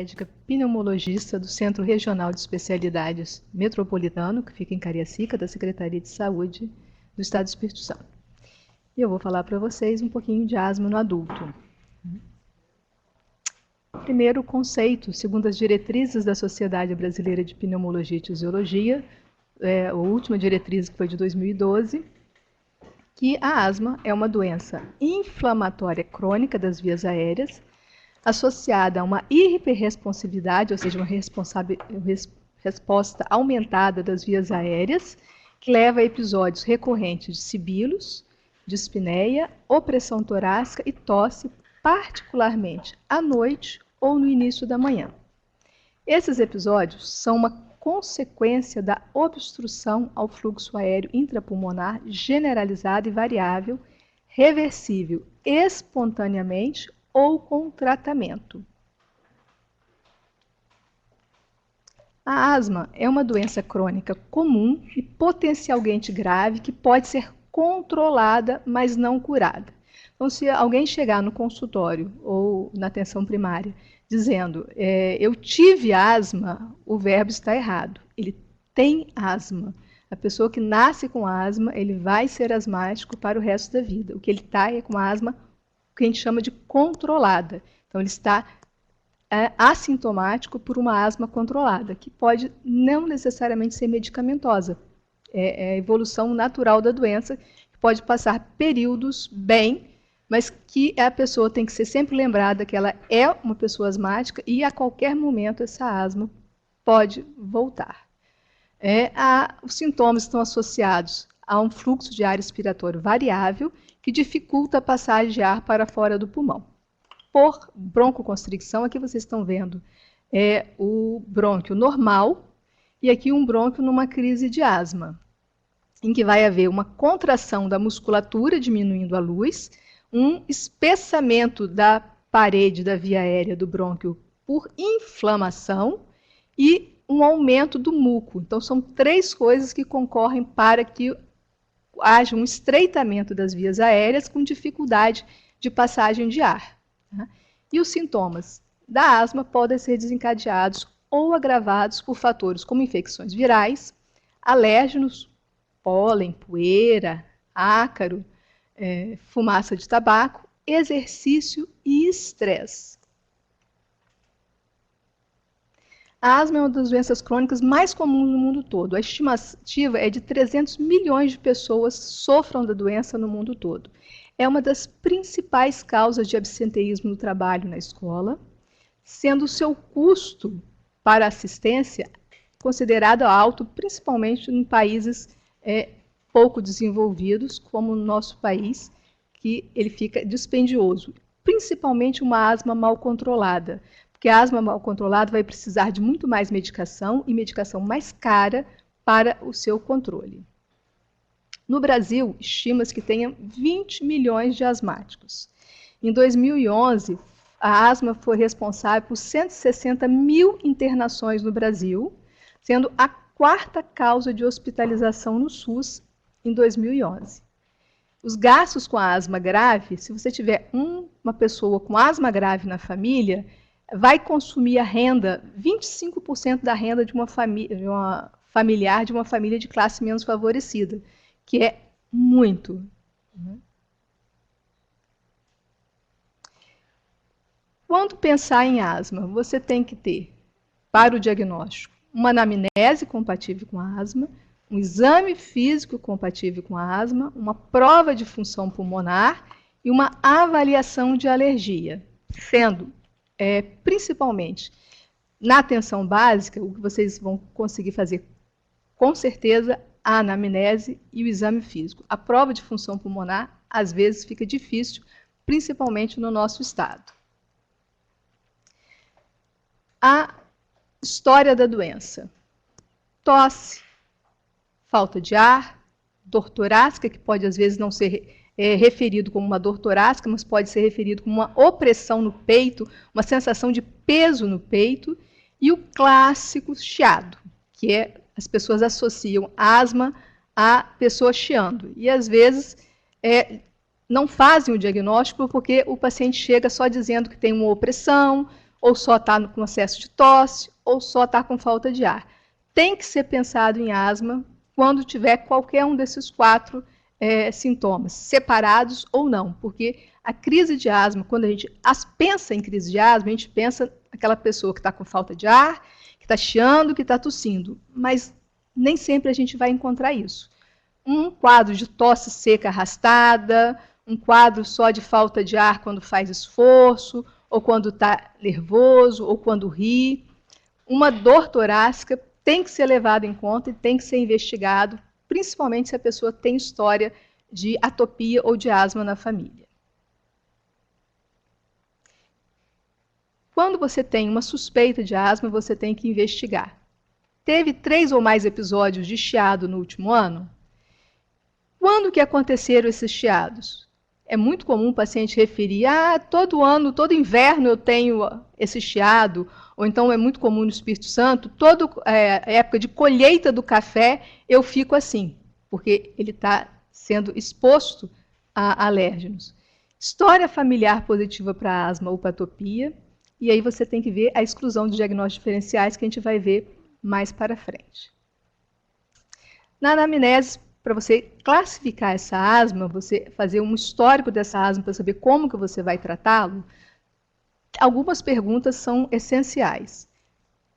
médica pneumologista do Centro Regional de Especialidades Metropolitano, que fica em Cariacica, da Secretaria de Saúde do Estado do Espírito Santo. E eu vou falar para vocês um pouquinho de asma no adulto. Primeiro, o conceito, segundo as diretrizes da Sociedade Brasileira de Pneumologia e Tisiologia, a última diretriz que foi de 2012, que a asma é uma doença inflamatória crônica das vias aéreas, associada a uma hiperresponsividade, ou seja, uma resposta aumentada das vias aéreas, que leva a episódios recorrentes de sibilos, dispneia, opressão torácica e tosse, particularmente à noite ou no início da manhã. Esses episódios são uma consequência da obstrução ao fluxo aéreo intrapulmonar generalizada e variável, reversível espontaneamente ou com tratamento. A asma é uma doença crônica comum e potencialmente grave que pode ser controlada, mas não curada. Então, se alguém chegar no consultório ou na atenção primária dizendo eu tive asma, o verbo está errado. Ele tem asma. A pessoa que nasce com asma, ele vai ser asmático para o resto da vida. O que ele está é com asma, o que a gente chama de controlada. Então, ele está assintomático por uma asma controlada, que pode não necessariamente ser medicamentosa. É a evolução natural da doença, que pode passar períodos bem, mas que a pessoa tem que ser sempre lembrada que ela é uma pessoa asmática e a qualquer momento essa asma pode voltar. Os sintomas estão associados a um fluxo de ar expiratório variável que dificulta a passagem de ar para fora do pulmão. Por broncoconstricção, aqui vocês estão vendo o brônquio normal e aqui um brônquio numa crise de asma, em que vai haver uma contração da musculatura diminuindo a luz, um espessamento da parede da via aérea do brônquio por inflamação e um aumento do muco. Então, são três coisas que concorrem para que haja um estreitamento das vias aéreas com dificuldade de passagem de ar. Tá? E os sintomas da asma podem ser desencadeados ou agravados por fatores como infecções virais, alérgenos, pólen, poeira, ácaro, fumaça de tabaco, exercício e estresse. A asma é uma das doenças crônicas mais comuns no mundo todo. A estimativa é de 300 milhões de pessoas sofram da doença no mundo todo. É uma das principais causas de absenteísmo no trabalho na escola, sendo o seu custo para assistência considerado alto, principalmente em países pouco desenvolvidos, como no nosso país, que ele fica dispendioso. Principalmente uma asma mal controlada, porque a asma mal controlada vai precisar de muito mais medicação e medicação mais cara para o seu controle. No Brasil, estima-se que tenha 20 milhões de asmáticos. Em 2011, a asma foi responsável por 160 mil internações no Brasil, sendo a quarta causa de hospitalização no SUS em 2011. Os gastos com a asma grave, se você tiver uma pessoa com asma grave na família, vai consumir a renda, 25% da renda de uma familiar de uma família de classe menos favorecida, que é muito. Quando pensar em asma, você tem que ter, para o diagnóstico, uma anamnese compatível com a asma, um exame físico compatível com a asma, uma prova de função pulmonar e uma avaliação de alergia, sendo, principalmente, na atenção básica, o que vocês vão conseguir fazer, com certeza, a anamnese e o exame físico. A prova de função pulmonar, às vezes, fica difícil, principalmente no nosso estado. A história da doença. Tosse, falta de ar, dor torácica, que pode às vezes não ser referido como uma dor torácica, mas pode ser referido como uma opressão no peito, uma sensação de peso no peito, e o clássico chiado, que as pessoas associam asma a pessoa chiando. E às vezes não fazem o diagnóstico porque o paciente chega só dizendo que tem uma opressão, ou só está com excesso de tosse, ou só está com falta de ar. Tem que ser pensado em asma quando tiver qualquer um desses 4 sintomas, separados ou não, porque a crise de asma, quando a gente pensa em crise de asma, a gente pensa naquela pessoa que está com falta de ar, que está chiando, que está tossindo, mas nem sempre a gente vai encontrar isso. Um quadro de tosse seca arrastada, um quadro só de falta de ar quando faz esforço, ou quando está nervoso, ou quando ri. Uma dor torácica tem que ser levado em conta e tem que ser investigado, principalmente se a pessoa tem história de atopia ou de asma na família. Quando você tem uma suspeita de asma, você tem que investigar. Teve 3 ou mais episódios de chiado no último ano? Quando que aconteceram esses chiados? É muito comum o paciente referir, todo ano, todo inverno eu tenho esse chiado, ou então é muito comum no Espírito Santo, toda época de colheita do café eu fico assim, porque ele está sendo exposto a alérgenos. História familiar positiva para asma ou para atopia, e aí você tem que ver a exclusão de diagnósticos diferenciais que a gente vai ver mais para frente. Na anamnese, para você classificar essa asma, você fazer um histórico dessa asma para saber como que você vai tratá-lo, algumas perguntas são essenciais.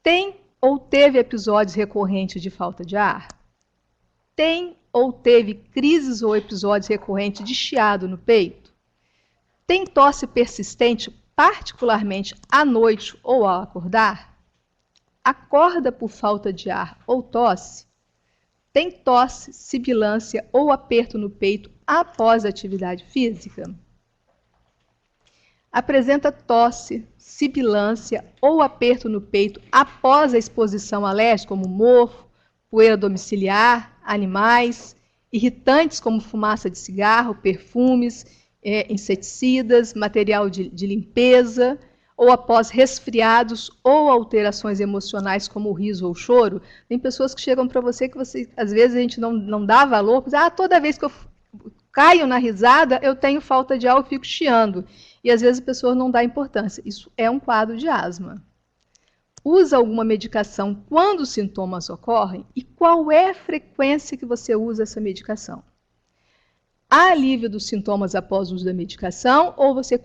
Tem ou teve episódios recorrentes de falta de ar? Tem ou teve crises ou episódios recorrentes de chiado no peito? Tem tosse persistente, particularmente à noite ou ao acordar? Acorda por falta de ar ou tosse? Tem tosse, sibilância ou aperto no peito após a atividade física? Apresenta tosse, sibilância ou aperto no peito após a exposição alérgica, como mofo, poeira domiciliar, animais, irritantes como fumaça de cigarro, perfumes, inseticidas, material de limpeza, ou após resfriados ou alterações emocionais como o riso ou o choro. Tem pessoas que chegam para você que às vezes a gente não dá valor, porque toda vez que eu caio na risada, eu tenho falta de ar, eu fico chiando. E às vezes a pessoa não dá importância. Isso é um quadro de asma. Usa alguma medicação quando os sintomas ocorrem? E qual é a frequência que você usa essa medicação? Há alívio dos sintomas após o uso da medicação ou você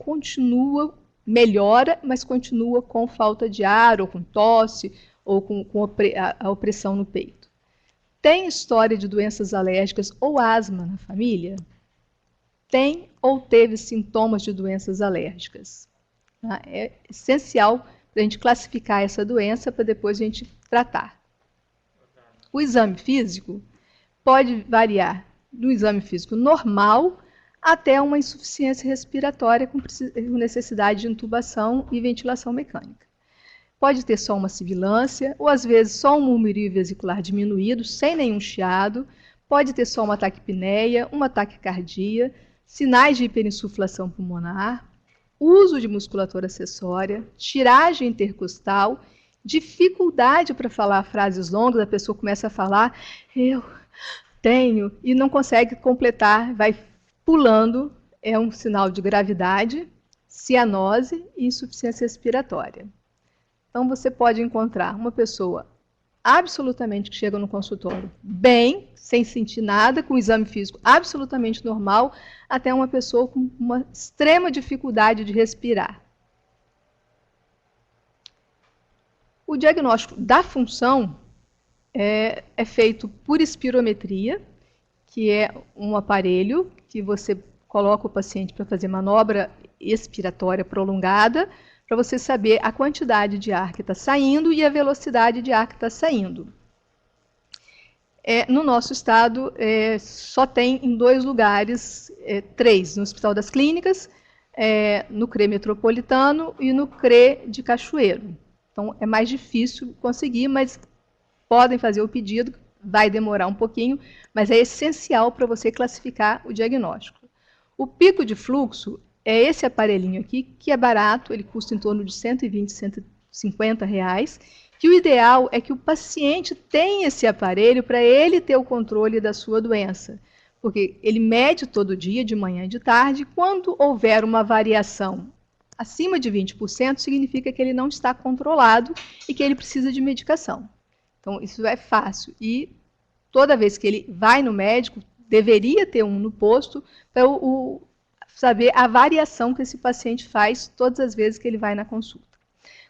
melhora, mas continua com falta de ar, ou com tosse, ou com a opressão no peito? Tem história de doenças alérgicas ou asma na família? Tem ou teve sintomas de doenças alérgicas? É essencial para a gente classificar essa doença para depois a gente tratar. O exame físico pode variar do exame físico normal até uma insuficiência respiratória com necessidade de intubação e ventilação mecânica. Pode ter só uma sibilância, ou às vezes só um murmúrio vesicular diminuído, sem nenhum chiado, pode ter só uma taquipneia, uma taquicardia, sinais de hiperinsuflação pulmonar, uso de musculatura acessória, tiragem intercostal, dificuldade para falar frases longas, a pessoa começa a falar, eu tenho, e não consegue completar, vai pulando, é um sinal de gravidade, cianose e insuficiência respiratória. Então, você pode encontrar uma pessoa absolutamente que chega no consultório bem, sem sentir nada, com o exame físico absolutamente normal, até uma pessoa com uma extrema dificuldade de respirar. O diagnóstico da função é feito por espirometria, que é um aparelho que você coloca o paciente para fazer manobra expiratória prolongada, para você saber a quantidade de ar que está saindo e a velocidade de ar que está saindo. No nosso estado, só tem em 2 lugares, 3, no Hospital das Clínicas, no CRE Metropolitano e no CRE de Cachoeiro. Então, é mais difícil conseguir, mas podem fazer o pedido, vai demorar um pouquinho, mas é essencial para você classificar o diagnóstico. O pico de fluxo é esse aparelhinho aqui, que é barato, ele custa em torno de R$ 120, R$ 150, que o ideal é que o paciente tenha esse aparelho para ele ter o controle da sua doença, porque ele mede todo dia, de manhã e de tarde, quando houver uma variação Acima de 20% significa que ele não está controlado e que ele precisa de medicação. Então, isso é fácil. E toda vez que ele vai no médico, deveria ter um no posto para saber a variação que esse paciente faz todas as vezes que ele vai na consulta.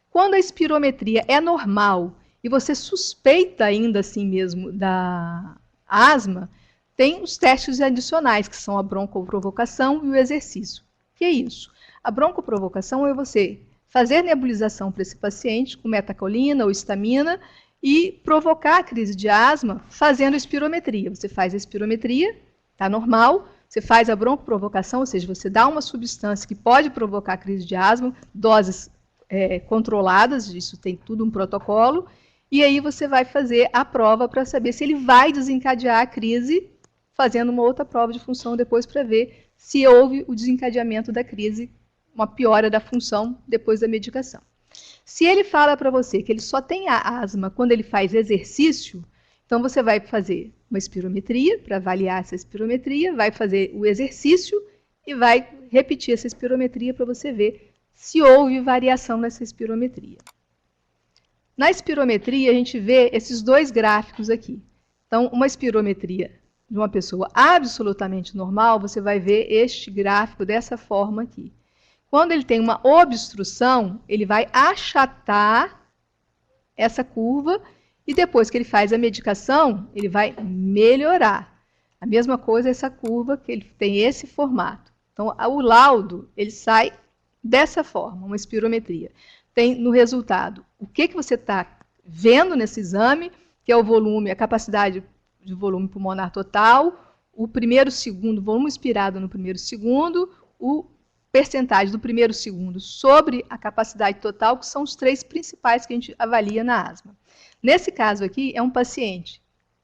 Quando a espirometria é normal e você suspeita ainda assim mesmo da asma, tem os testes adicionais, que são a broncoprovocação e o exercício. O que é isso? A broncoprovocação é você fazer nebulização para esse paciente com metacolina ou histamina e provocar a crise de asma fazendo espirometria. Você faz a espirometria, está normal, você faz a broncoprovocação, ou seja, você dá uma substância que pode provocar a crise de asma, doses controladas, isso tem tudo um protocolo, e aí você vai fazer a prova para saber se ele vai desencadear a crise, fazendo uma outra prova de função depois para ver se houve o desencadeamento da crise, uma piora da função depois da medicação. Se ele fala para você que ele só tem a asma quando ele faz exercício, então você vai fazer uma espirometria para avaliar essa espirometria, vai fazer o exercício e vai repetir essa espirometria para você ver se houve variação nessa espirometria. Na espirometria, a gente vê esses dois gráficos aqui. Então, uma espirometria de uma pessoa absolutamente normal, você vai ver este gráfico dessa forma aqui. Quando ele tem uma obstrução, ele vai achatar essa curva e depois que ele faz a medicação, ele vai melhorar. A mesma coisa essa curva, que ele tem esse formato. Então, o laudo, ele sai dessa forma, uma espirometria. Tem no resultado o que você está vendo nesse exame, que é o volume, a capacidade de volume pulmonar total, o primeiro segundo, volume inspirado no primeiro segundo, o percentagem do primeiro segundo sobre a capacidade total, que são os três principais que a gente avalia na asma. Nesse caso aqui, é um paciente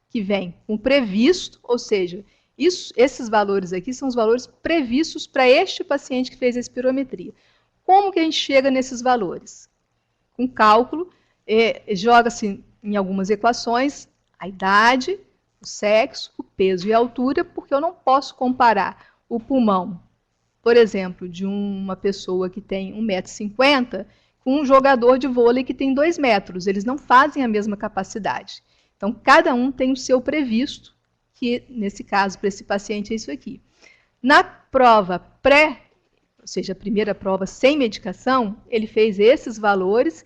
que vem com previsto, ou seja, esses valores aqui são os valores previstos para este paciente que fez a espirometria. Como que a gente chega nesses valores? Com cálculo, joga-se em algumas equações a idade, o sexo, o peso e a altura, porque eu não posso comparar o pulmão, por exemplo, de uma pessoa que tem 1,50 m com um jogador de vôlei que tem 2 metros. Eles não fazem a mesma capacidade. Então, cada um tem o seu previsto, que nesse caso, para esse paciente, é isso aqui. Na prova ou seja, a primeira prova sem medicação, ele fez esses valores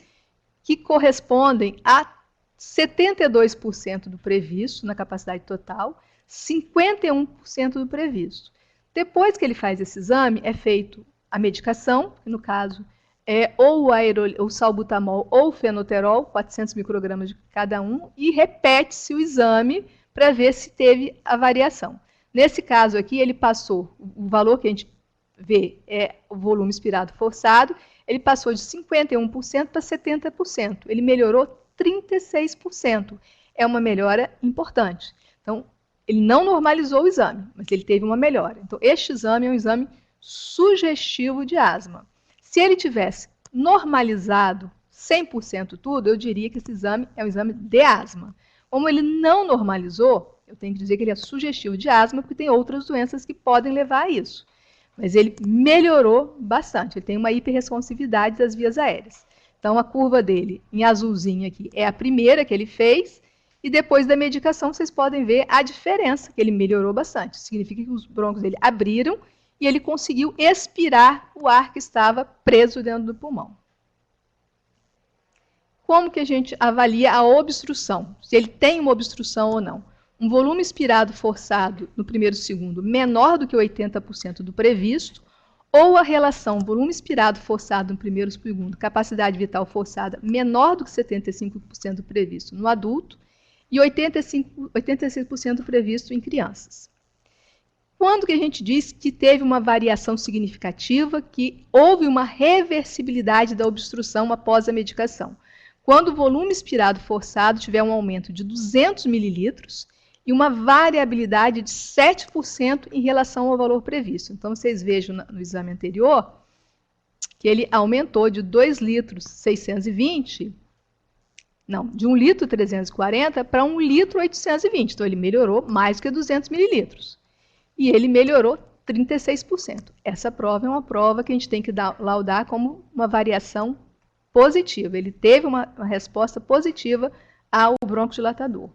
que correspondem a 72% do previsto na capacidade total, 51% do previsto. Depois que ele faz esse exame, é feito a medicação, que no caso é ou o salbutamol ou o fenoterol, 400 microgramas de cada um, e repete-se o exame para ver se teve a variação. Nesse caso aqui, ele passou, o valor que a gente vê é o volume inspirado forçado, ele passou de 51% para 70%. Ele melhorou 36%. É uma melhora importante. Então, ele não normalizou o exame, mas ele teve uma melhora. Então, este exame é um exame sugestivo de asma. Se ele tivesse normalizado 100% tudo, eu diria que esse exame é um exame de asma. Como ele não normalizou, eu tenho que dizer que ele é sugestivo de asma, porque tem outras doenças que podem levar a isso. Mas ele melhorou bastante, ele tem uma hiperresponsividade das vias aéreas. Então, a curva dele, em azulzinho aqui, é a primeira que ele fez, e depois da medicação, vocês podem ver a diferença, que ele melhorou bastante. Significa que os brônquios dele abriram e ele conseguiu expirar o ar que estava preso dentro do pulmão. Como que a gente avalia a obstrução? Se ele tem uma obstrução ou não. Um volume inspirado forçado no primeiro segundo menor do que 80% do previsto, ou a relação volume inspirado forçado no primeiro segundo, capacidade vital forçada menor do que 75% do previsto no adulto, e 85% previsto em crianças. Quando que a gente diz que teve uma variação significativa, que houve uma reversibilidade da obstrução após a medicação? Quando o volume inspirado forçado tiver um aumento de 200 mililitros e uma variabilidade de 7% em relação ao valor previsto. Então, vocês vejam no exame anterior que ele aumentou de 2 litros 620, não, de 1 litro 340 para 1 litro 820. Então, ele melhorou mais que 200 mililitros. E ele melhorou 36%. Essa prova é uma prova que a gente tem que laudar como uma variação positiva. Ele teve uma resposta positiva ao broncodilatador.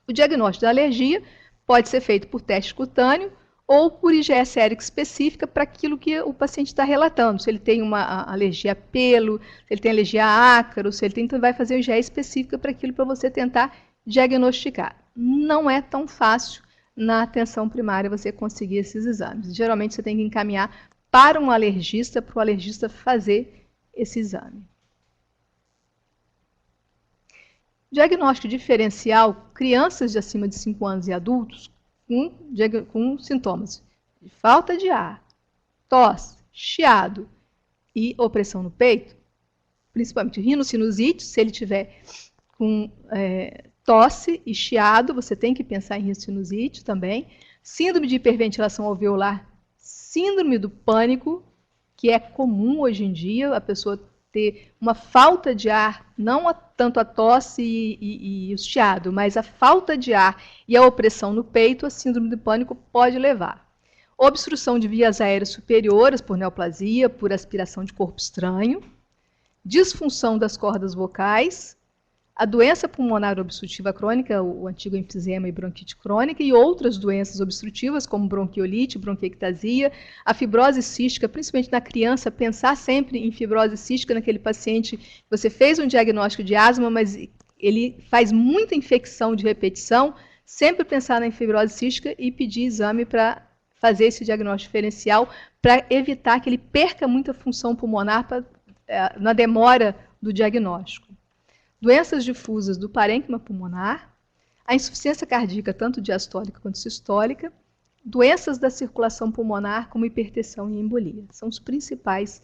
O diagnóstico da alergia pode ser feito por teste cutâneo ou por IgE sérica específica para aquilo que o paciente está relatando. Se ele tem uma alergia a pelo, se ele tem alergia a ácaro, se ele tem, então vai fazer o IgE específica para aquilo para você tentar diagnosticar. Não é tão fácil na atenção primária você conseguir esses exames. Geralmente você tem que encaminhar para um alergista, para o alergista fazer esse exame. Diagnóstico diferencial, crianças de acima de 5 anos e adultos com sintomas de falta de ar, tosse, chiado e opressão no peito, principalmente rinocinusite, se ele tiver com tosse e chiado, você tem que pensar em rinocinusite também, síndrome de hiperventilação alveolar, síndrome do pânico, que é comum hoje em dia, a pessoa ter uma falta de ar, não tanto a tosse e o chiado, mas a falta de ar e a opressão no peito, a síndrome do pânico pode levar. Obstrução de vias aéreas superiores por neoplasia, por aspiração de corpo estranho, disfunção das cordas vocais, a doença pulmonar obstrutiva crônica, o antigo enfisema e bronquite crônica, e outras doenças obstrutivas, como bronquiolite, bronquiectasia, a fibrose cística, principalmente na criança, pensar sempre em fibrose cística naquele paciente que você fez um diagnóstico de asma, mas ele faz muita infecção de repetição, sempre pensar na fibrose cística e pedir exame para fazer esse diagnóstico diferencial, para evitar que ele perca muita função pulmonar na demora do diagnóstico. Doenças difusas do parênquima pulmonar, a insuficiência cardíaca, tanto diastólica quanto sistólica, doenças da circulação pulmonar, como hipertensão e embolia. São os principais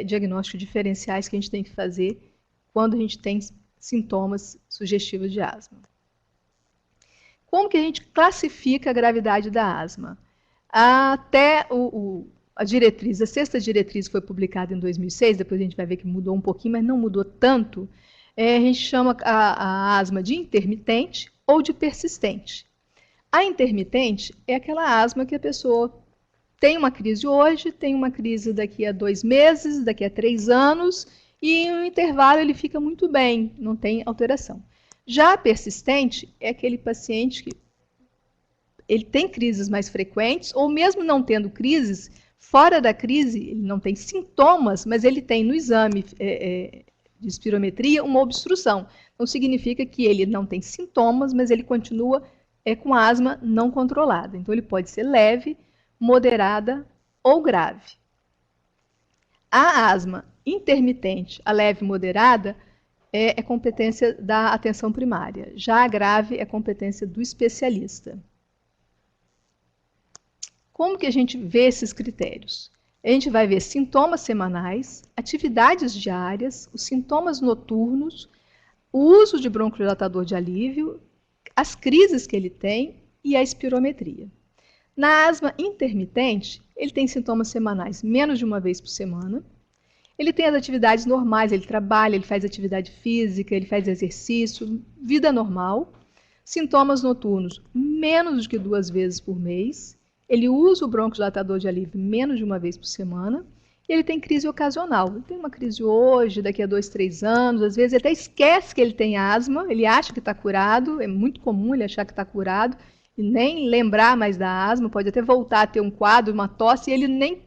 diagnósticos diferenciais que a gente tem que fazer quando a gente tem sintomas sugestivos de asma. Como que a gente classifica a gravidade da asma? Até a diretriz, a sexta diretriz foi publicada em 2006, depois a gente vai ver que mudou um pouquinho, mas não mudou tanto. A gente chama a asma de intermitente ou de persistente. A intermitente é aquela asma que a pessoa tem uma crise hoje, tem uma crise daqui a 2 meses, daqui a 3 anos, e no intervalo ele fica muito bem, não tem alteração. Já a persistente é aquele paciente que ele tem crises mais frequentes, ou mesmo não tendo crises, fora da crise, ele não tem sintomas, mas ele tem no exame de espirometria uma obstrução. Então, significa que ele não tem sintomas, mas ele continua com asma não controlada. Então, ele pode ser leve, moderada ou grave. A asma intermitente, a leve e moderada, é competência da atenção primária. Já a grave é competência do especialista. Como que a gente vê esses critérios? A gente vai ver sintomas semanais, atividades diárias, os sintomas noturnos, o uso de broncodilatador de alívio, as crises que ele tem e a espirometria. Na asma intermitente, ele tem sintomas semanais menos de uma vez por semana. Ele tem as atividades normais, ele trabalha, ele faz atividade física, ele faz exercício, vida normal. Sintomas noturnos menos do que 2 vezes por mês. Ele usa o broncodilatador de alívio menos de uma vez por semana. E ele tem crise ocasional. Ele tem uma crise hoje, daqui a 2, 3 anos. Às vezes ele até esquece que ele tem asma. Ele acha que está curado. É muito comum ele achar que está curado e nem lembrar mais da asma. Pode até voltar a ter um quadro, uma tosse, e ele nem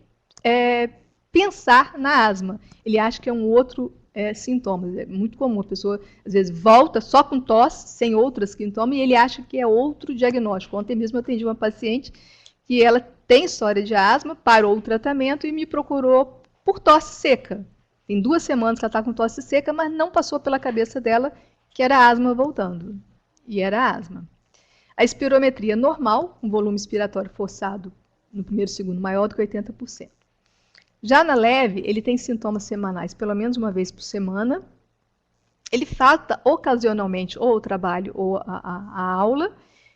pensar na asma. Ele acha que é um outro sintoma. É muito comum. A pessoa, às vezes, volta só com tosse, sem outros sintomas, e ele acha que é outro diagnóstico. Ontem mesmo eu atendi uma paciente que ela tem história de asma, parou o tratamento e me procurou por tosse seca. Tem 2 semanas que ela está com tosse seca, mas não passou pela cabeça dela que era asma voltando. E era asma. A espirometria normal, com volume expiratório forçado no primeiro segundo maior do que 80%. Já na leve, ele tem sintomas semanais pelo menos uma vez por semana. Ele falta ocasionalmente ou o trabalho ou a aula.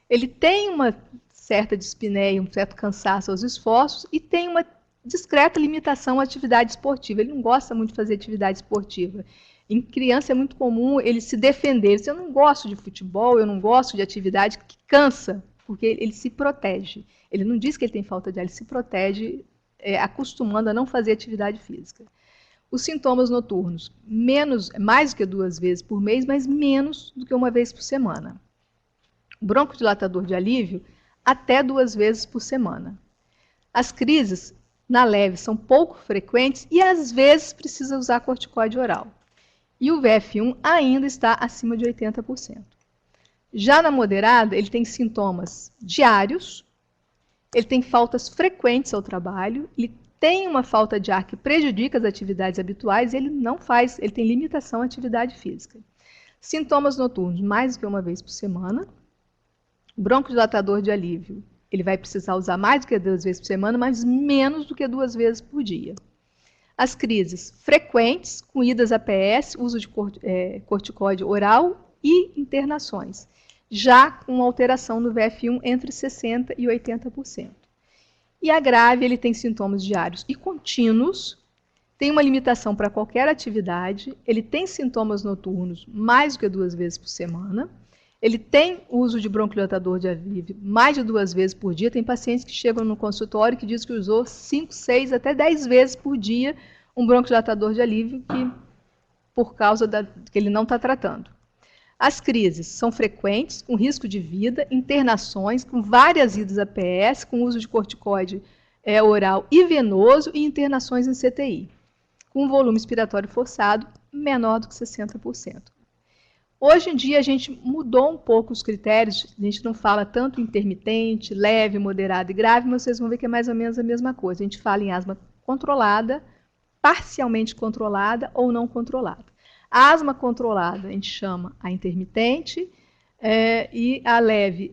Ele tem uma certa dispneia, um certo cansaço aos esforços e tem uma discreta limitação à atividade esportiva. Ele não gosta muito de fazer atividade esportiva. Em criança é muito comum ele se defender. Ele diz, eu não gosto de futebol, eu não gosto de atividade que cansa. porque ele se protege. Ele não diz que ele tem falta de ar, ele se protege acostumando a não fazer atividade física. Os sintomas noturnos, mais do que 2 vezes por mês, mas menos do que 1 vez por semana. Broncodilatador de alívio, até 2 vezes por semana. As crises, na leve, são pouco frequentes e às vezes precisa usar corticóide oral. E o VF1 ainda está acima de 80%. Já na moderada, ele tem sintomas diários, ele tem faltas frequentes ao trabalho, ele tem uma falta de ar que prejudica as atividades habituais e ele tem limitação à atividade física. Sintomas noturnos, mais do que 1 vez por semana. Broncodilatador de alívio, ele vai precisar usar mais do que 2 vezes por semana, mas menos do que 2 vezes por dia. As crises frequentes, com idas a PS, uso de corticóide oral e internações, já com alteração no VF1 entre 60% e 80%. E a grave, ele tem sintomas diários e contínuos, tem uma limitação para qualquer atividade, ele tem sintomas noturnos mais do que 2 vezes por semana, ele tem uso de broncodilatador de alívio mais de 2 vezes por dia. Tem pacientes que chegam no consultório que dizem que usou 5, 6, até 10 vezes por dia um broncodilatador de alívio por causa que ele não está tratando. As crises são frequentes, com risco de vida, internações, com várias idas a PS, com uso de corticoide oral e venoso e internações em CTI, com volume expiratório forçado menor do que 60%. Hoje em dia, a gente mudou um pouco os critérios, a gente não fala tanto intermitente, leve, moderado e grave, mas vocês vão ver que é mais ou menos a mesma coisa. A gente fala em asma controlada, parcialmente controlada ou não controlada. A asma controlada a gente chama a intermitente e a leve,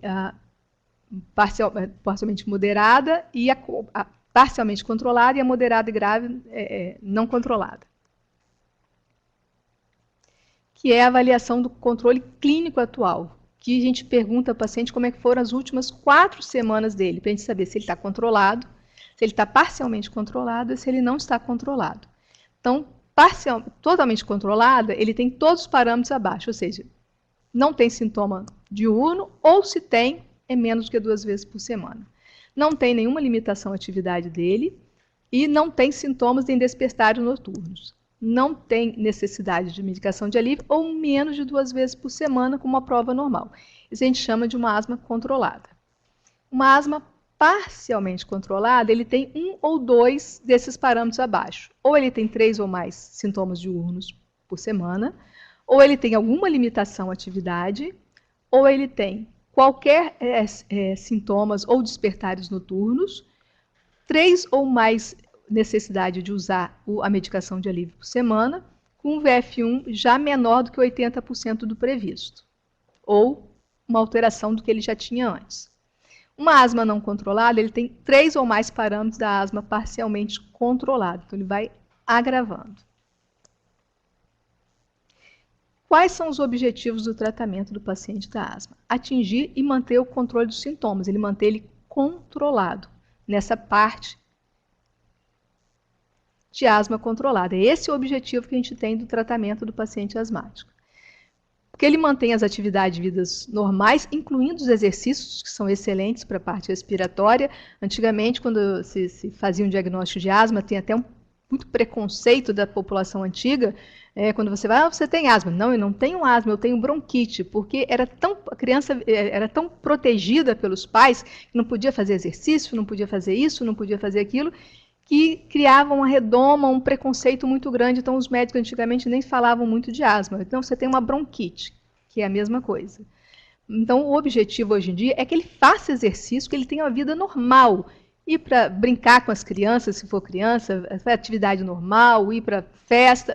parcialmente moderada, e a parcialmente controlada, e a moderada e grave não controlada, que é a avaliação do controle clínico atual, que a gente pergunta ao paciente como é que foram as últimas 4 semanas dele, para a gente saber se ele está controlado, se ele está parcialmente controlado e se ele não está controlado. Então, totalmente controlada, ele tem todos os parâmetros abaixo, ou seja, não tem sintoma diurno, ou se tem, é menos do que 2 vezes por semana. Não tem nenhuma limitação à atividade dele e não tem sintomas de despertários noturnos. Não tem necessidade de medicação de alívio ou menos de 2 vezes por semana, como uma prova normal. Isso a gente chama de uma asma controlada. Uma asma parcialmente controlada, ele tem 1 ou 2 desses parâmetros abaixo. Ou ele tem 3 ou mais sintomas diurnos por semana, ou ele tem alguma limitação à atividade, ou ele tem qualquer sintomas ou despertares noturnos, 3 ou mais necessidade de usar a medicação de alívio por semana, com um VF1 já menor do que 80% do previsto, ou uma alteração do que ele já tinha antes. Uma asma não controlada, ele tem 3 ou mais parâmetros da asma parcialmente controlada, então ele vai agravando. Quais são os objetivos do tratamento do paciente da asma? Atingir e manter o controle dos sintomas, ele manter ele controlado nessa parte de asma controlada. Esse é o objetivo que a gente tem do tratamento do paciente asmático. Porque ele mantém as atividades de vidas normais, incluindo os exercícios, que são excelentes para a parte respiratória. Antigamente, quando se fazia um diagnóstico de asma, tem até muito preconceito da população antiga, quando você vai, você tem asma. Não, eu não tenho asma, eu tenho bronquite, porque a criança era tão protegida pelos pais, que não podia fazer exercício, não podia fazer isso, não podia fazer aquilo, que criavam uma redoma, um preconceito muito grande. Então, os médicos antigamente nem falavam muito de asma. Então, você tem uma bronquite, que é a mesma coisa. Então, o objetivo hoje em dia é que ele faça exercício, que ele tenha uma vida normal. Ir para brincar com as crianças, se for criança, atividade normal, ir para festa,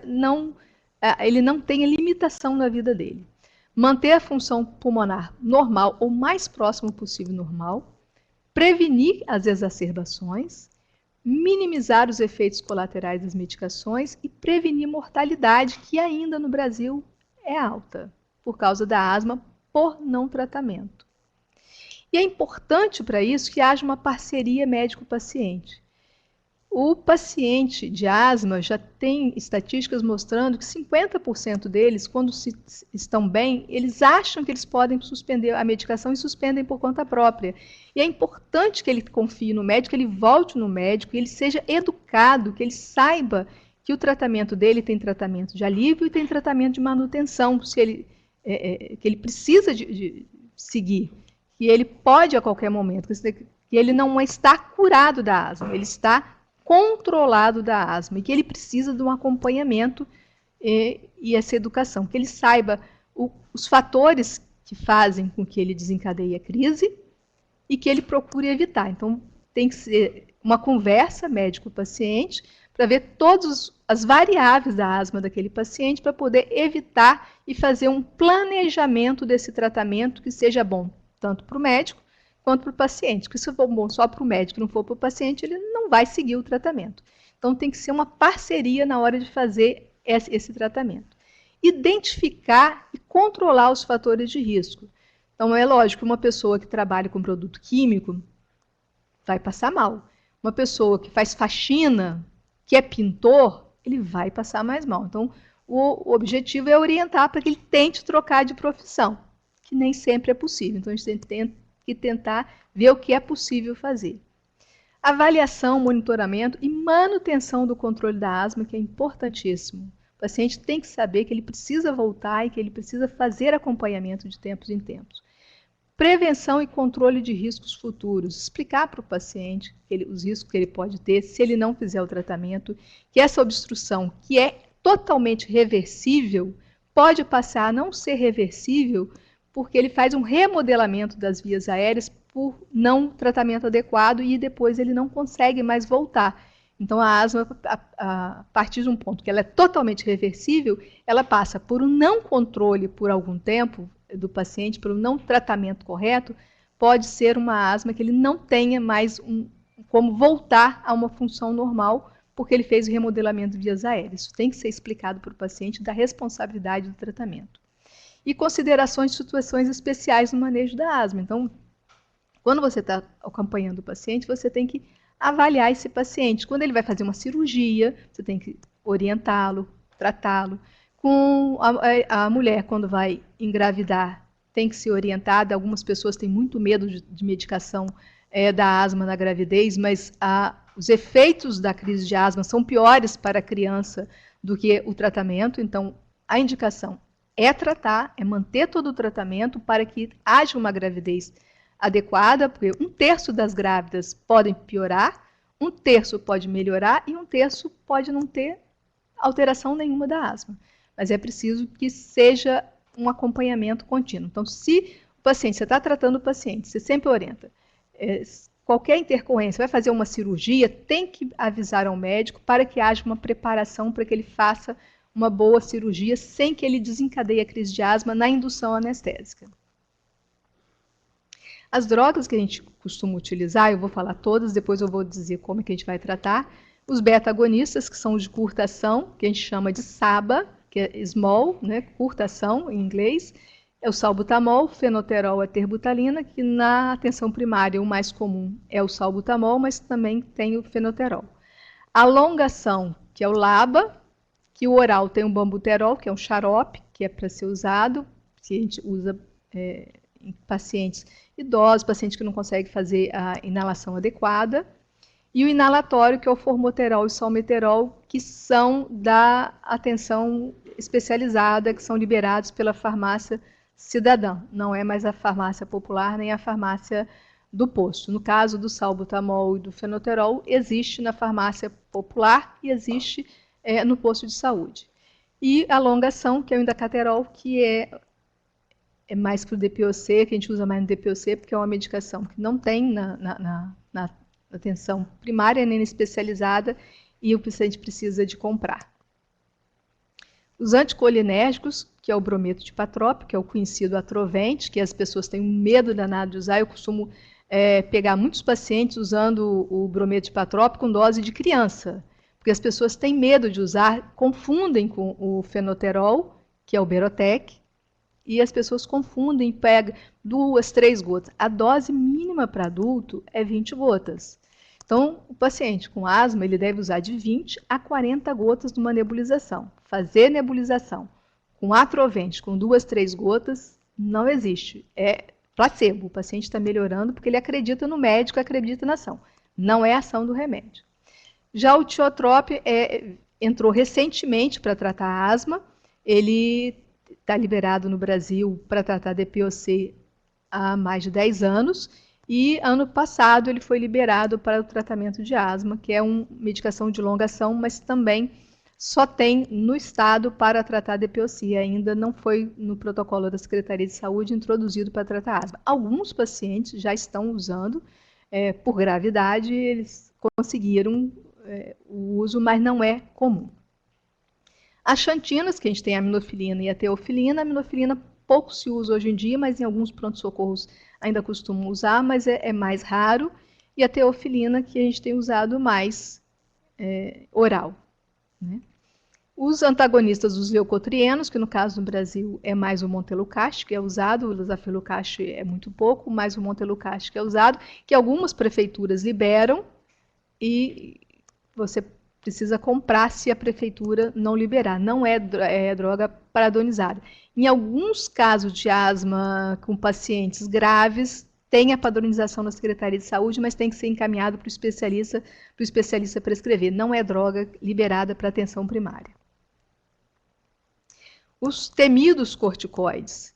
ele não tenha limitação na vida dele. Manter a função pulmonar normal, ou mais próximo possível normal, prevenir as exacerbações, minimizar os efeitos colaterais das medicações e prevenir mortalidade, que ainda no Brasil é alta, por causa da asma por não tratamento. E é importante para isso que haja uma parceria médico-paciente. O paciente de asma já tem estatísticas mostrando que 50% deles, quando estão bem, eles acham que eles podem suspender a medicação e suspendem por conta própria. E é importante que ele confie no médico, que ele volte no médico, que ele seja educado, que ele saiba que o tratamento dele tem tratamento de alívio e tem tratamento de manutenção, se ele, que ele precisa de seguir, que ele pode a qualquer momento, que ele não está curado da asma, ele está controlado da asma e que ele precisa de um acompanhamento e essa educação, que ele saiba os fatores que fazem com que ele desencadeie a crise e que ele procure evitar. Então, tem que ser uma conversa médico-paciente para ver todas as variáveis da asma daquele paciente para poder evitar e fazer um planejamento desse tratamento que seja bom tanto para o médico quanto para o paciente. Porque se for bom só para o médico e não for para o paciente, ele não vai seguir o tratamento. Então, tem que ser uma parceria na hora de fazer esse tratamento. Identificar e controlar os fatores de risco. Então, é lógico, uma pessoa que trabalha com produto químico vai passar mal. Uma pessoa que faz faxina, que é pintor, ele vai passar mais mal. Então, o objetivo é orientar para que ele tente trocar de profissão, que nem sempre é possível. Então, a gente tem que tentar ver o que é possível fazer. Avaliação, monitoramento e manutenção do controle da asma, que é importantíssimo. O paciente tem que saber que ele precisa voltar e que ele precisa fazer acompanhamento de tempos em tempos. Prevenção e controle de riscos futuros. Explicar para o paciente os riscos que ele pode ter se ele não fizer o tratamento, que essa obstrução, que é totalmente reversível, pode passar a não ser reversível porque ele faz um remodelamento das vias aéreas por não tratamento adequado e depois ele não consegue mais voltar. Então, a asma, a partir de um ponto que ela é totalmente reversível, ela passa por um não controle por algum tempo do paciente, por um não tratamento correto, pode ser uma asma que ele não tenha mais como voltar a uma função normal, porque ele fez o remodelamento de vias aéreas. Isso tem que ser explicado para o paciente da responsabilidade do tratamento. E considerações de situações especiais no manejo da asma. Então, quando você está acompanhando o paciente, você tem que avaliar esse paciente. Quando ele vai fazer uma cirurgia, você tem que orientá-lo, tratá-lo. Com a mulher, quando vai engravidar, tem que ser orientada. Algumas pessoas têm muito medo de medicação da asma na gravidez, mas os efeitos da crise de asma são piores para a criança do que o tratamento. Então, a indicação é tratar, é manter todo o tratamento para que haja uma gravidez adequada, porque 1/3 das grávidas podem piorar, 1/3 pode melhorar e 1/3 pode não ter alteração nenhuma da asma. Mas é preciso que seja um acompanhamento contínuo. Então, se o paciente, você está tratando o paciente, você sempre orienta, qualquer intercorrência, vai fazer uma cirurgia, tem que avisar ao médico para que haja uma preparação para que ele faça uma boa cirurgia sem que ele desencadeie a crise de asma na indução anestésica. As drogas que a gente costuma utilizar, eu vou falar todas, depois eu vou dizer como é que a gente vai tratar. Os beta-agonistas, que são de curta ação, que a gente chama de SABA, que é small, né, curta ação em inglês. É o salbutamol, fenoterol, a terbutalina, que na atenção primária o mais comum é o salbutamol, mas também tem o fenoterol. A longa ação, que é o LABA, que o oral tem o bambuterol, que é um xarope, que é para ser usado, que a gente usa em pacientes idosos, pacientes que não conseguem fazer a inalação adequada, e o inalatório, que é o formoterol e o salmeterol, que são da atenção especializada, que são liberados pela farmácia cidadã, não é mais a farmácia popular nem a farmácia do posto. No caso do salbutamol e do fenoterol, existe na farmácia popular e existe no posto de saúde. E a longa ação, que é o indacaterol, que é mais para o DPOC, que a gente usa mais no DPOC, porque é uma medicação que não tem na atenção primária nem especializada e o paciente precisa de comprar. Os anticolinérgicos, que é o brometo de patrópio, que é o conhecido atrovente, que as pessoas têm um medo danado de usar. Eu costumo pegar muitos pacientes usando o brometo de patrópio com dose de criança, porque as pessoas têm medo de usar, confundem com o fenoterol, que é o Berotec, e as pessoas confundem, pegam 2, 3 gotas. A dose mínima para adulto é 20 gotas. Então, o paciente com asma, ele deve usar de 20 a 40 gotas numa nebulização. Fazer nebulização com atrovente, com 2, 3 gotas, não existe. É placebo. O paciente está melhorando porque ele acredita no médico, acredita na ação. Não é a ação do remédio. Já o tiotrope entrou recentemente para tratar a asma. Ele está liberado no Brasil para tratar DPOC há mais de 10 anos. E ano passado ele foi liberado para o tratamento de asma, que é uma medicação de longa ação, mas também só tem no estado para tratar DPOC. Ainda não foi no protocolo da Secretaria de Saúde introduzido para tratar asma. Alguns pacientes já estão usando, por gravidade, eles conseguiram o uso, mas não é comum. As xantinas, que a gente tem a aminofilina e a teofilina, a aminofilina pouco se usa hoje em dia, mas em alguns pronto-socorros ainda costumam usar, mas é mais raro. E a teofilina, que a gente tem usado mais oral. Né? Os antagonistas dos leucotrienos, que no caso no Brasil é mais o montelukast, que é usado, o zafelukast é muito pouco, mais o montelukast que é usado, que algumas prefeituras liberam e você precisa comprar se a prefeitura não liberar. Não é droga padronizada. Em alguns casos de asma com pacientes graves, tem a padronização na Secretaria de Saúde, mas tem que ser encaminhado para o especialista prescrever. Não é droga liberada para atenção primária. Os temidos corticoides.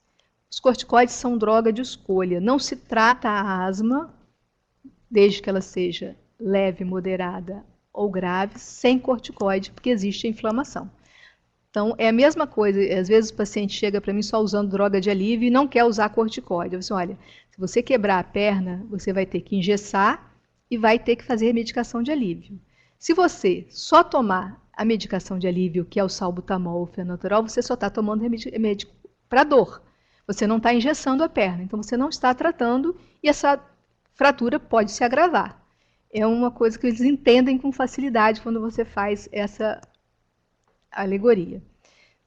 Os corticoides são droga de escolha. Não se trata a asma, desde que ela seja leve, moderada ou grave, sem corticoide, porque existe a inflamação. Então, é a mesma coisa. Às vezes o paciente chega para mim só usando droga de alívio e não quer usar corticoide. Eu falo assim, olha, se você quebrar a perna, você vai ter que engessar e vai ter que fazer medicação de alívio. Se você só tomar a medicação de alívio, que é o salbutamol ou fenoterol, você só está tomando remédio para dor. Você não está engessando a perna, então você não está tratando e essa fratura pode se agravar. É uma coisa que eles entendem com facilidade quando você faz essa alegoria.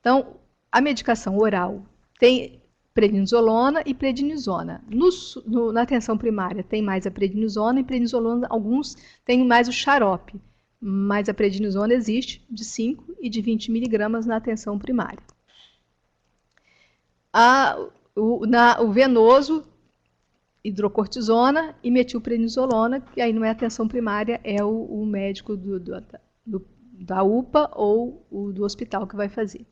Então, a medicação oral tem prednisolona e prednisona. Na atenção primária tem mais a prednisona e prednisolona, alguns têm mais o xarope, mas a prednisona existe de 5 e de 20 miligramas na atenção primária. O venoso, hidrocortisona e metilprednisolona, que aí não é atenção primária, é o médico da UPA ou do hospital que vai fazer.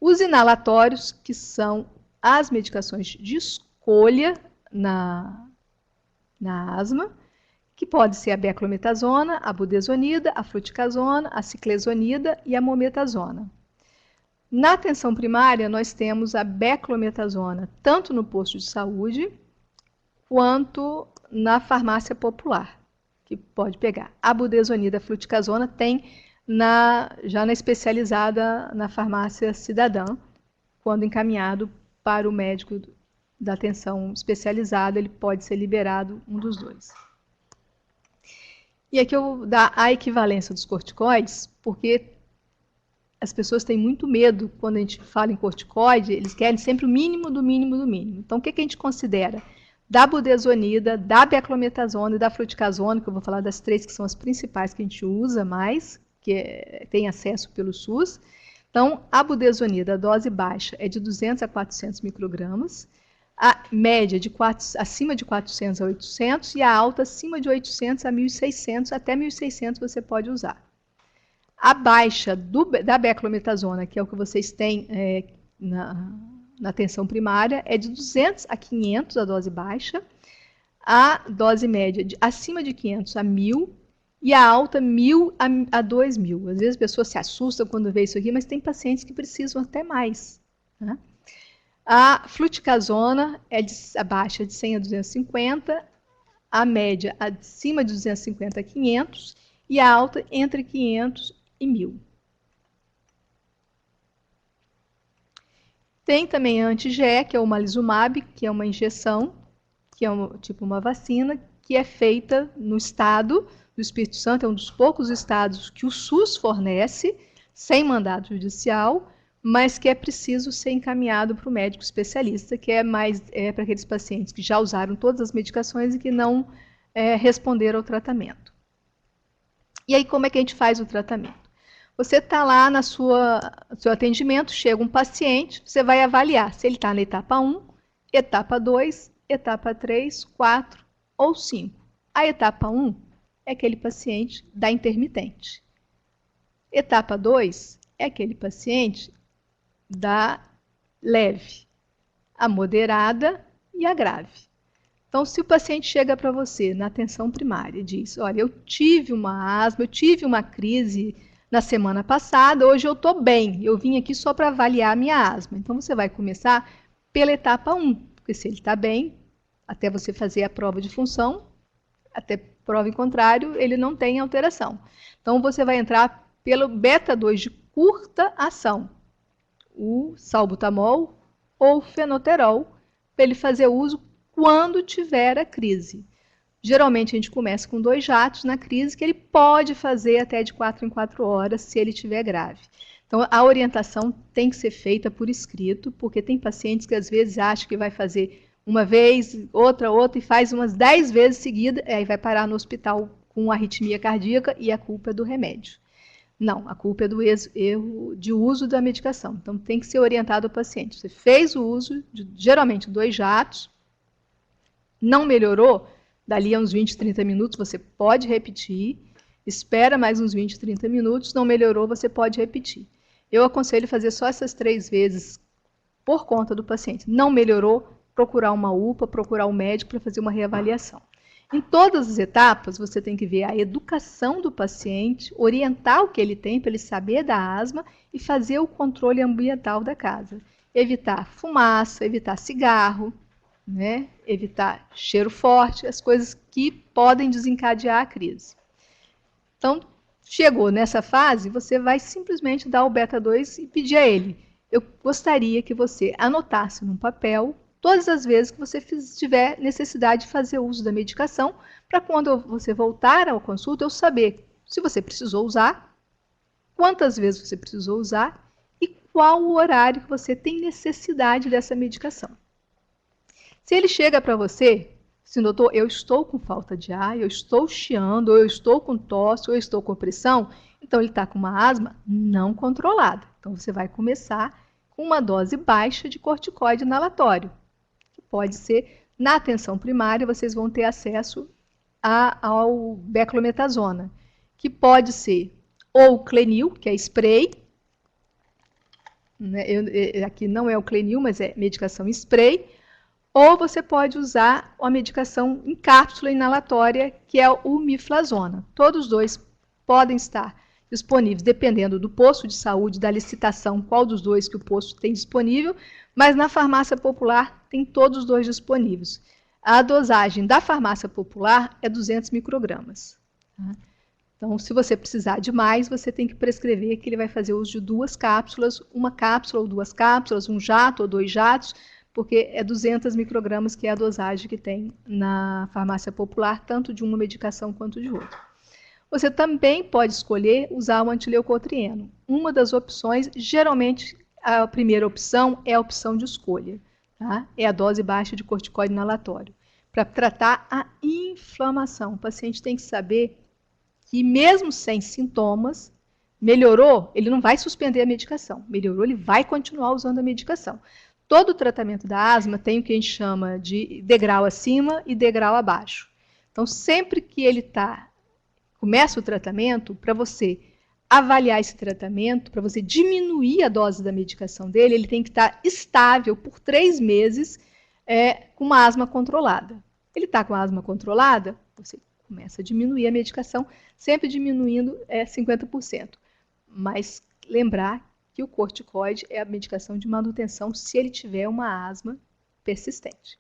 Os inalatórios, que são as medicações de escolha na asma, que pode ser a beclometasona, a budesonida, a fluticasona, a ciclesonida e a mometasona. Na atenção primária, nós temos a beclometasona, tanto no posto de saúde, quanto na farmácia popular, que pode pegar. A budesonida, a fluticasona, tem já na especializada na farmácia cidadã, quando encaminhado para o médico da atenção especializada, ele pode ser liberado um dos dois. E aqui eu vou dar a equivalência dos corticoides, porque as pessoas têm muito medo quando a gente fala em corticoide, eles querem sempre o mínimo do mínimo do mínimo. Então, o que a gente considera? Da budesonida, da beclometasona e da fluticasona, que eu vou falar das três que são as principais que a gente usa mais, que tem acesso pelo SUS. Então, a budesonida, a dose baixa, é de 200 a 400 microgramas, a média acima de 400 a 800 e a alta acima de 800 a 1.600, até 1.600 você pode usar. A baixa da beclometasona, que é o que vocês têm na atenção primária, é de 200 a 500 a dose baixa, a dose média acima de 500 a 1.000 e a alta 1.000 a 2.000. Às vezes as pessoas se assustam quando vê isso aqui, mas tem pacientes que precisam até mais. Né? A fluticasona é a baixa de 100 a 250, a média acima de 250 a 500 e a alta entre 500 e 1.000. Tem também a anti-GE, que é o omalizumab, que é uma injeção, que é tipo uma vacina, que é feita no estado do Espírito Santo, é um dos poucos estados que o SUS fornece, sem mandato judicial, mas que é preciso ser encaminhado para o médico especialista, que é para aqueles pacientes que já usaram todas as medicações e que não responderam ao tratamento. E aí, como é que a gente faz o tratamento? Você está lá no seu atendimento, chega um paciente, você vai avaliar se ele está na etapa 1, etapa 2, etapa 3, 4 ou 5. A etapa 1 é aquele paciente da intermitente. Etapa 2 é aquele paciente da leve, a moderada e a grave. Então, se o paciente chega para você na atenção primária e diz, olha, eu tive uma asma, eu tive uma crise na semana passada, hoje eu estou bem, eu vim aqui só para avaliar a minha asma. Então, você vai começar pela etapa 1, porque se ele está bem, até você fazer a prova de função, até prova em contrário, ele não tem alteração. Então, você vai entrar pelo beta-2 de curta ação, o salbutamol ou fenoterol, para ele fazer uso quando tiver a crise. Geralmente a gente começa com 2 jatos na crise, que ele pode fazer até de 4 em 4 horas, se ele estiver grave. Então, a orientação tem que ser feita por escrito, porque tem pacientes que às vezes acham que vai fazer uma vez, outra, e faz umas 10 vezes seguida, aí vai parar no hospital com arritmia cardíaca e a culpa é do remédio. Não, a culpa é do erro de uso da medicação. Então, tem que ser orientado ao paciente. Você fez o uso de, geralmente, 2 jatos, não melhorou, dali a uns 20, 30 minutos você pode repetir, espera mais uns 20, 30 minutos, não melhorou, você pode repetir. Eu aconselho fazer só essas 3 vezes por conta do paciente. Não melhorou, procurar uma UPA, procurar um médico para fazer uma reavaliação. Em todas as etapas, você tem que ver a educação do paciente, orientar o que ele tem para ele saber da asma e fazer o controle ambiental da casa. Evitar fumaça, evitar cigarro, né? Evitar cheiro forte, as coisas que podem desencadear a crise. Então, chegou nessa fase, você vai simplesmente dar o beta-2 e pedir a ele, eu gostaria que você anotasse num papel todas as vezes que você tiver necessidade de fazer uso da medicação, para quando você voltar à consulta, eu saber se você precisou usar, quantas vezes você precisou usar e qual o horário que você tem necessidade dessa medicação. Se ele chega para você, se doutor, eu estou com falta de ar, eu estou chiando, ou eu estou com tosse, ou eu estou com pressão, então ele está com uma asma não controlada. Então você vai começar com uma dose baixa de corticoide inalatório, que pode ser, na atenção primária, vocês vão ter acesso ao beclometasona, que pode ser ou Clenil, que é spray, né? Aqui não é o Clenil, mas é medicação spray, ou você pode usar a medicação em cápsula inalatória, que é o miflazona. Todos os dois podem estar disponíveis, dependendo do posto de saúde, da licitação, qual dos dois que o posto tem disponível, mas na farmácia popular tem todos os dois disponíveis. A dosagem da farmácia popular é 200 microgramas. Tá? Então, se você precisar de mais, você tem que prescrever que ele vai fazer uso de 2 cápsulas, uma cápsula ou 2 cápsulas, um jato ou 2 jatos, porque é 200 microgramas que é a dosagem que tem na farmácia popular, tanto de uma medicação quanto de outra. Você também pode escolher usar o antileucotrieno. Uma das opções, geralmente a primeira opção é a opção de escolha, tá? É a dose baixa de corticoide inalatório, para tratar a inflamação. O paciente tem que saber que mesmo sem sintomas, melhorou, ele não vai suspender a medicação. Melhorou, ele vai continuar usando a medicação. Todo o tratamento da asma tem o que a gente chama de degrau acima e degrau abaixo. Então, sempre que ele começa o tratamento, para você avaliar esse tratamento, para você diminuir a dose da medicação dele, ele tem que estar estável por 3 meses com uma asma controlada. Ele está com a asma controlada, você começa a diminuir a medicação, sempre diminuindo 50%. Mas lembrar que o corticoide é a medicação de manutenção se ele tiver uma asma persistente.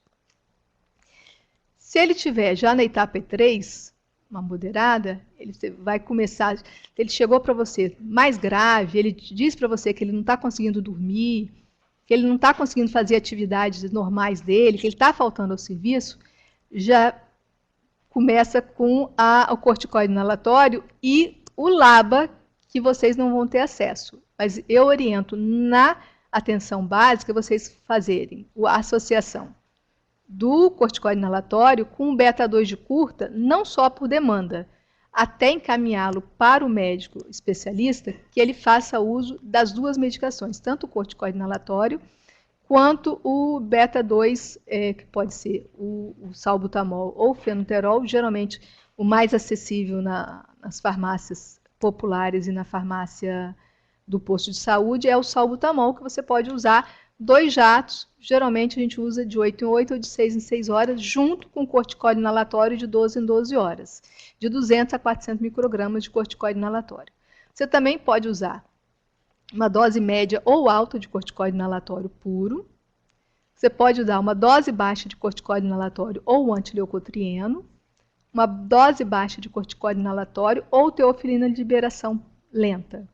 Se ele tiver já na etapa 3, uma moderada, ele vai começar, ele chegou para você mais grave, ele diz para você que ele não está conseguindo dormir, que ele não está conseguindo fazer atividades normais dele, que ele está faltando ao serviço, já começa com o corticoide inalatório e o LABA, que vocês não vão ter acesso. Mas eu oriento na atenção básica vocês fazerem a associação do corticoide inalatório com o beta-2 de curta, não só por demanda. até encaminhá-lo para o médico especialista, que ele faça uso das duas medicações, tanto o corticoide inalatório quanto o beta-2, que pode ser o salbutamol ou o fenoterol, geralmente o mais acessível nas farmácias populares e na farmácia do posto de saúde é o salbutamol, que você pode usar 2 jatos, geralmente a gente usa de 8 em 8 ou de 6 em 6 horas, junto com o corticoide inalatório de 12 em 12 horas, de 200 a 400 microgramas de corticoide inalatório. Você também pode usar uma dose média ou alta de corticoide inalatório puro. Você pode usar uma dose baixa de corticoide inalatório ou antileucotrieno, uma dose baixa de corticoide inalatório ou teofilina de liberação lenta.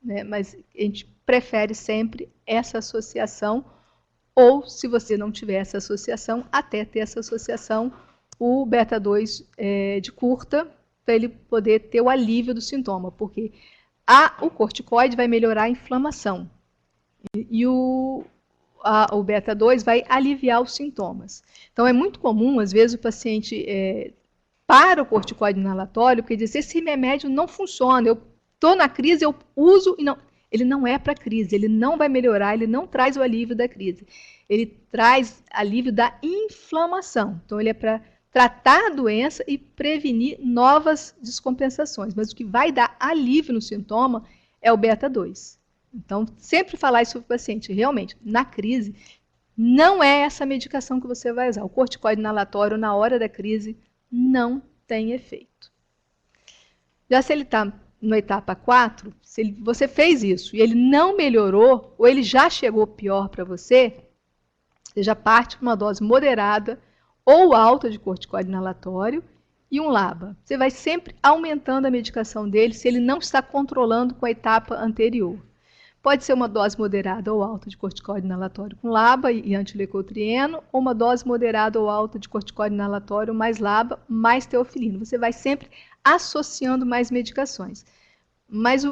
Né? Mas a gente prefere sempre essa associação, ou se você não tiver essa associação, até ter essa associação, o beta-2 de curta, para ele poder ter o alívio do sintoma, porque o corticoide vai melhorar a inflamação e o beta-2 vai aliviar os sintomas. Então, é muito comum, às vezes, o paciente para o corticoide inalatório, porque diz, esse remédio não funciona, eu estou na crise, eu uso e não... Ele não é para crise, ele não vai melhorar, ele não traz o alívio da crise. Ele traz alívio da inflamação. Então, ele é para tratar a doença e prevenir novas descompensações. Mas o que vai dar alívio no sintoma é o beta-2. Então, sempre falar isso para o paciente. Realmente, na crise, não é essa medicação que você vai usar. O corticoide inalatório, na hora da crise, não tem efeito. Já se ele está na etapa 4, se você fez isso e ele não melhorou, ou ele já chegou pior para você, você já parte para uma dose moderada ou alta de corticoide inalatório e um LABA. Você vai sempre aumentando a medicação dele se ele não está controlando com a etapa anterior. Pode ser uma dose moderada ou alta de corticoide inalatório com LABA e antileucotrieno, ou uma dose moderada ou alta de corticoide inalatório mais LABA, mais teofilina. Você vai sempre associando mais medicações. Mas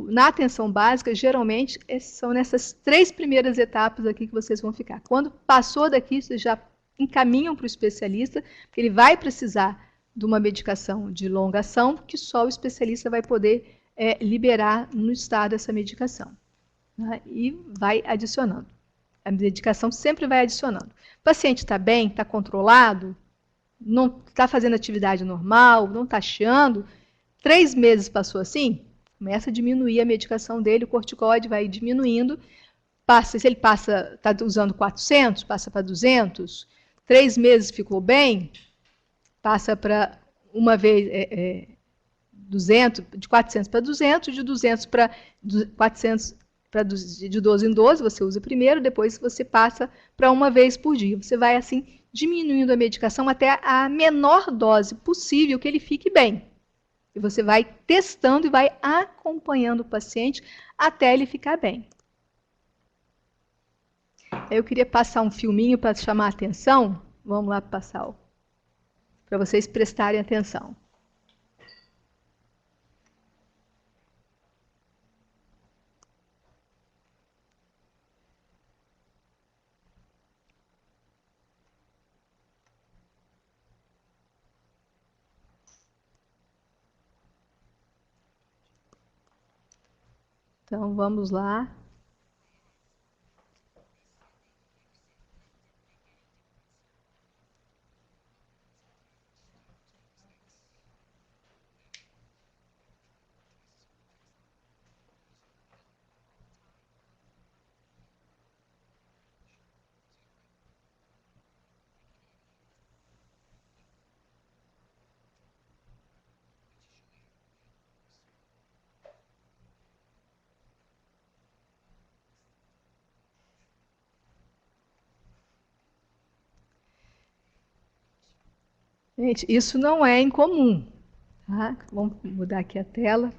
na atenção básica, geralmente, são nessas 3 primeiras etapas aqui que vocês vão ficar. Quando passou daqui, vocês já encaminham para o especialista, porque ele vai precisar de uma medicação de longa ação, que só o especialista vai poder liberar no estado essa medicação. Né? E vai adicionando. A medicação sempre vai adicionando. O paciente está bem, está controlado, não está fazendo atividade normal, não está chiando, 3 meses passou assim, começa a diminuir a medicação dele, o corticoide vai diminuindo, se ele está usando 400, passa para 200, 3 meses ficou bem, passa para uma vez 200, de 400 para 200, de 200 para 400, de 12 em 12, você usa primeiro, depois você passa para uma vez por dia. Você vai assim diminuindo a medicação até a menor dose possível que ele fique bem. E você vai testando e vai acompanhando o paciente até ele ficar bem. Eu queria passar um filminho para chamar a atenção. Vamos lá passar, para vocês prestarem atenção. Então, vamos lá. Gente, isso não é incomum. Tá? Vamos mudar aqui a tela.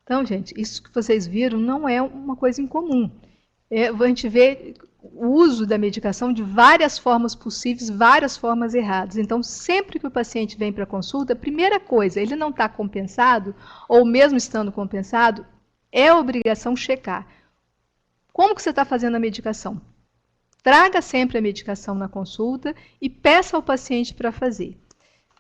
Então, gente, isso que vocês viram não é uma coisa incomum. A gente vê o uso da medicação de várias formas possíveis, várias formas erradas. Então, sempre que o paciente vem para a consulta, a primeira coisa, ele não está compensado, ou mesmo estando compensado, é obrigação checar Como que você está fazendo a medicação? Traga sempre a medicação na consulta e peça ao paciente para fazer.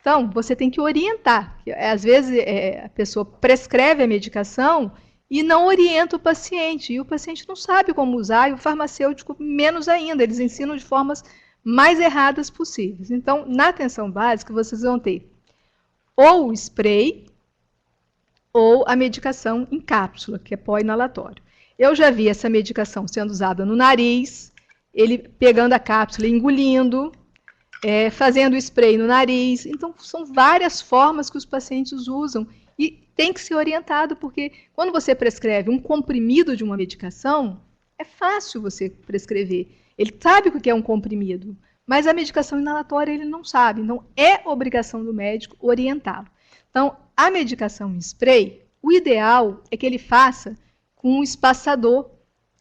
Então, você tem que orientar. Às vezes, a pessoa prescreve a medicação e não orienta o paciente. E o paciente não sabe como usar, e o farmacêutico menos ainda. Eles ensinam de formas mais erradas possíveis. Então, na atenção básica, vocês vão ter ou o spray ou a medicação em cápsula, que é pó-inalatório. Eu já vi essa medicação sendo usada no nariz, ele pegando a cápsula e engolindo, fazendo spray no nariz. Então, são várias formas que os pacientes usam e tem que ser orientado, porque quando você prescreve um comprimido de uma medicação, é fácil você prescrever. Ele sabe o que é um comprimido, mas a medicação inalatória ele não sabe. Então, é obrigação do médico orientá-lo. Então, a medicação em spray, o ideal é que ele faça com um espaçador,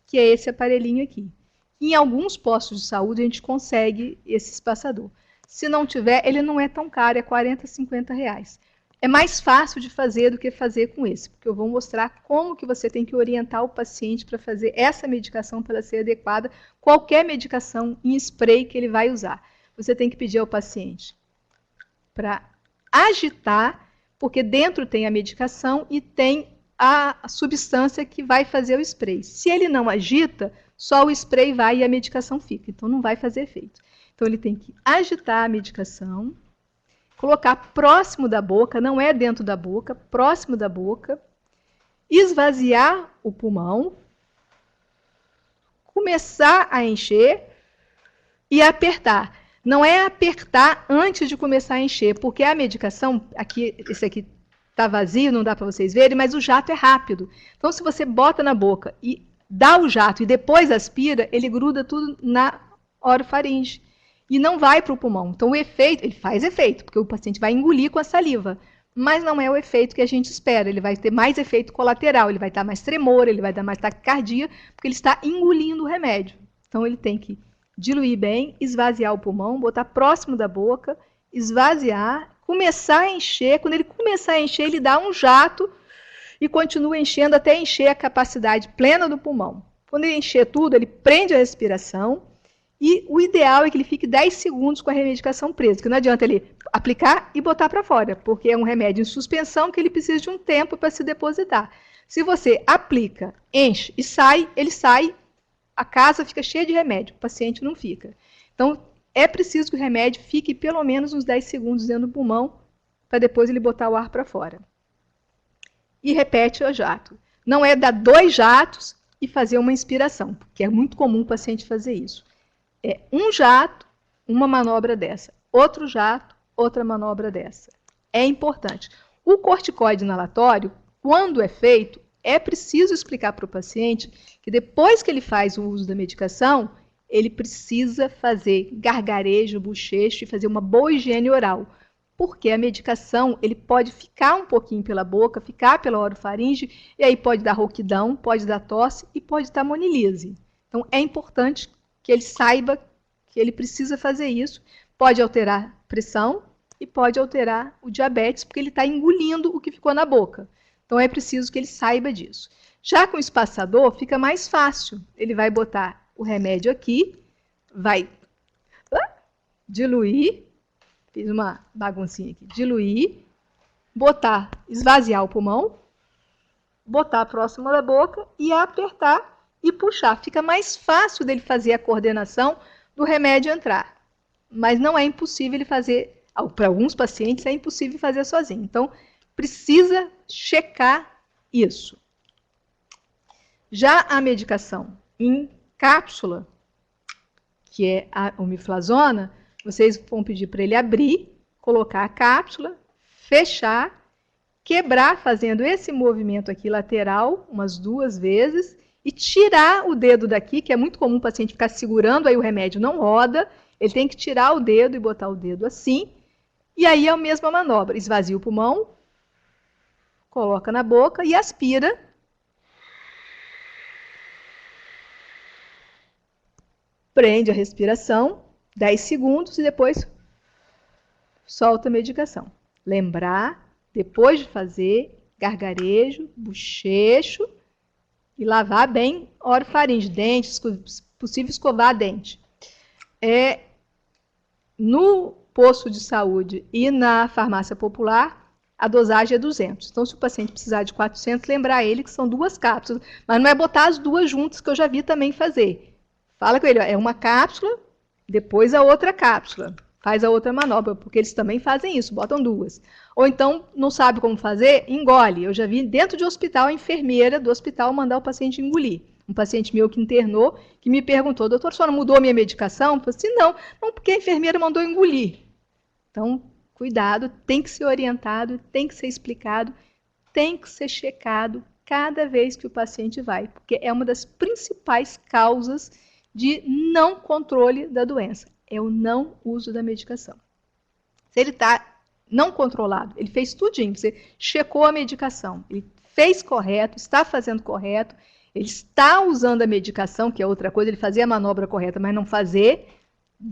que é esse aparelhinho aqui. Em alguns postos de saúde, a gente consegue esse espaçador. Se não tiver, ele não é tão caro, é R$40, R$50. É mais fácil de fazer do que fazer com esse, porque eu vou mostrar como que você tem que orientar o paciente para fazer essa medicação para ser adequada, qualquer medicação em spray que ele vai usar. Você tem que pedir ao paciente para agitar, porque dentro tem a medicação e tem a substância que vai fazer o spray. Se ele não agita, só o spray vai e a medicação fica, então não vai fazer efeito. Então ele tem que agitar a medicação, colocar próximo da boca, não é dentro da boca, próximo da boca, esvaziar o pulmão, começar a encher e apertar. Não é apertar antes de começar a encher, porque a medicação, aqui, esse aqui está vazio, não dá para vocês verem, mas o jato é rápido. Então, se você bota na boca e dá o jato e depois aspira, ele gruda tudo na orofaringe e não vai para o pulmão. Então, o efeito, ele faz efeito, porque o paciente vai engolir com a saliva, mas não é o efeito que a gente espera. Ele vai ter mais efeito colateral, ele vai dar mais tremor, ele vai dar mais taquicardia, porque ele está engolindo o remédio. Então, ele tem que diluir bem, esvaziar o pulmão, botar próximo da boca, esvaziar, começar a encher. Quando ele começar a encher, ele dá um jato e continua enchendo até encher a capacidade plena do pulmão. Quando ele encher tudo, ele prende a respiração e o ideal é que ele fique 10 segundos com a remedicação presa, que não adianta ele aplicar e botar para fora, porque é um remédio em suspensão que ele precisa de um tempo para se depositar. Se você aplica, enche e sai, ele sai, a casa fica cheia de remédio, o paciente não fica. Então, é preciso que o remédio fique pelo menos uns 10 segundos dentro do pulmão, para depois ele botar o ar para fora. E repete o jato. Não é dar 2 jatos e fazer uma inspiração, porque é muito comum o paciente fazer isso. É um jato, uma manobra dessa. Outro jato, outra manobra dessa. É importante. O corticoide inalatório, quando é feito, é preciso explicar para o paciente que depois que ele faz o uso da medicação, ele precisa fazer gargarejo, bochecho e fazer uma boa higiene oral. Porque a medicação, ele pode ficar um pouquinho pela boca, ficar pela orofaringe, e aí pode dar rouquidão, pode dar tosse e pode dar monilise. Então, é importante que ele saiba que ele precisa fazer isso. Pode alterar a pressão e pode alterar o diabetes, porque ele está engolindo o que ficou na boca. Então, é preciso que ele saiba disso. Já com o espaçador, fica mais fácil. Ele vai botar o remédio aqui, vai diluir, fiz uma baguncinha aqui, diluir, botar, esvaziar o pulmão, botar próximo da boca e apertar e puxar. Fica mais fácil dele fazer a coordenação do remédio entrar. Mas não é impossível ele fazer, para alguns pacientes é impossível fazer sozinho. Então, precisa checar isso. Já a medicação em cápsula, que é a omifrazona, vocês vão pedir para ele abrir, colocar a cápsula, fechar, quebrar fazendo esse movimento aqui lateral umas 2 vezes e tirar o dedo daqui, que é muito comum o paciente ficar segurando, aí o remédio não roda, ele tem que tirar o dedo e botar o dedo assim, e aí é a mesma manobra, esvazia o pulmão, coloca na boca e aspira. Prende a respiração, 10 segundos e depois solta a medicação. Lembrar, depois de fazer, gargarejo, bochecho E lavar bem orofaringe, dentes, se possível escovar dente. No posto de saúde e na farmácia popular, a dosagem é 200. Então, se o paciente precisar de 400, lembrar ele que são 2 cápsulas. Mas não é botar as 2 juntas, que eu já vi também fazer. Fala com ele, ó, é uma cápsula, depois a outra cápsula. Faz a outra manobra, porque eles também fazem isso, botam 2. Ou então, não sabe como fazer, engole. Eu já vi dentro de hospital, a enfermeira do hospital mandar o paciente engolir. Um paciente meu que internou, que me perguntou, doutor, a senhora mudou a minha medicação? Eu falei assim, não, porque a enfermeira mandou engolir. Então, cuidado, tem que ser orientado, tem que ser explicado, tem que ser checado cada vez que o paciente vai, porque é uma das principais causas de não controle da doença, é o não uso da medicação. Se ele está não controlado, ele fez tudinho, você checou a medicação, ele fez correto, está fazendo correto, ele está usando a medicação, que é outra coisa, ele fazia a manobra correta, mas não fazer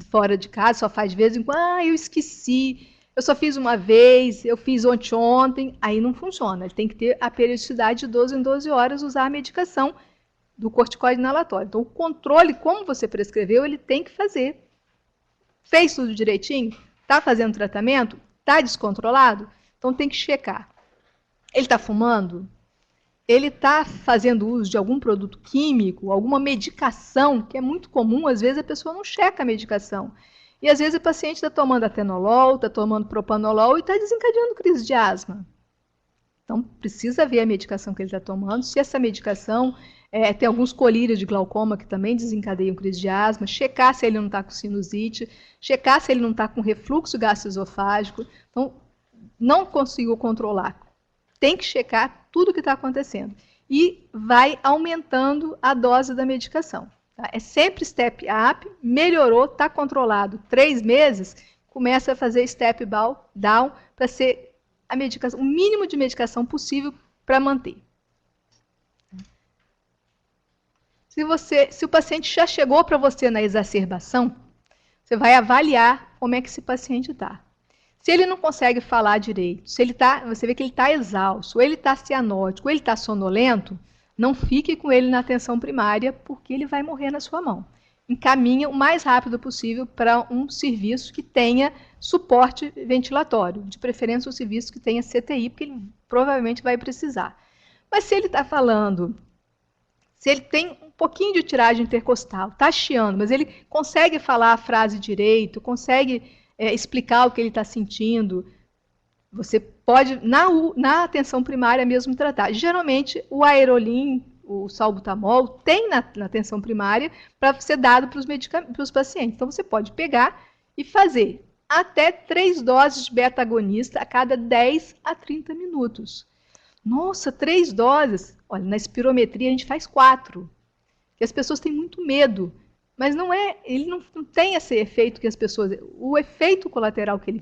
fora de casa, só faz de vez em quando, eu esqueci, eu só fiz uma vez, eu fiz ontem, aí não funciona. Ele tem que ter a periodicidade de 12 em 12 horas, usar a medicação do corticoide inalatório. Então, o controle, como você prescreveu, ele tem que fazer. Fez tudo direitinho? Está fazendo tratamento? Está descontrolado? Então, tem que checar. Ele está fumando? Ele está fazendo uso de algum produto químico, alguma medicação, que é muito comum, às vezes a pessoa não checa a medicação. E às vezes o paciente está tomando atenolol, está tomando propanolol e está desencadeando crise de asma. Então, precisa ver a medicação que ele está tomando, se essa medicação tem alguns colírios de glaucoma que também desencadeiam crise de asma, checar se ele não está com sinusite, checar se ele não está com refluxo gastroesofágico. Então, não consigo controlar. Tem que checar tudo o que está acontecendo. E vai aumentando a dose da medicação. Tá? É sempre step up, melhorou, está controlado 3 meses, começa a fazer step down para ser a medicação, o mínimo de medicação possível para manter. Se o paciente já chegou para você na exacerbação, você vai avaliar como é que esse paciente está. Se ele não consegue falar direito, se ele você vê que ele está exausto, ou ele está cianótico, ou ele está sonolento, não fique com ele na atenção primária, porque ele vai morrer na sua mão. Encaminha o mais rápido possível para um serviço que tenha suporte ventilatório, de preferência um serviço que tenha CTI, porque ele provavelmente vai precisar. Mas se ele está falando, se ele tem um pouquinho de tiragem intercostal, está chiando, mas ele consegue falar a frase direito, consegue explicar o que ele está sentindo, você pode, na atenção primária mesmo, tratar. Geralmente, o Aerolim, o salbutamol, tem na atenção primária para ser dado para os pacientes. Então, você pode pegar e fazer até 3 doses de beta-agonista a cada 10 a 30 minutos. Nossa, 3 doses? Olha, na espirometria a gente faz 4. Porque as pessoas têm muito medo. Mas não é, ele não tem esse efeito que as pessoas... O efeito colateral que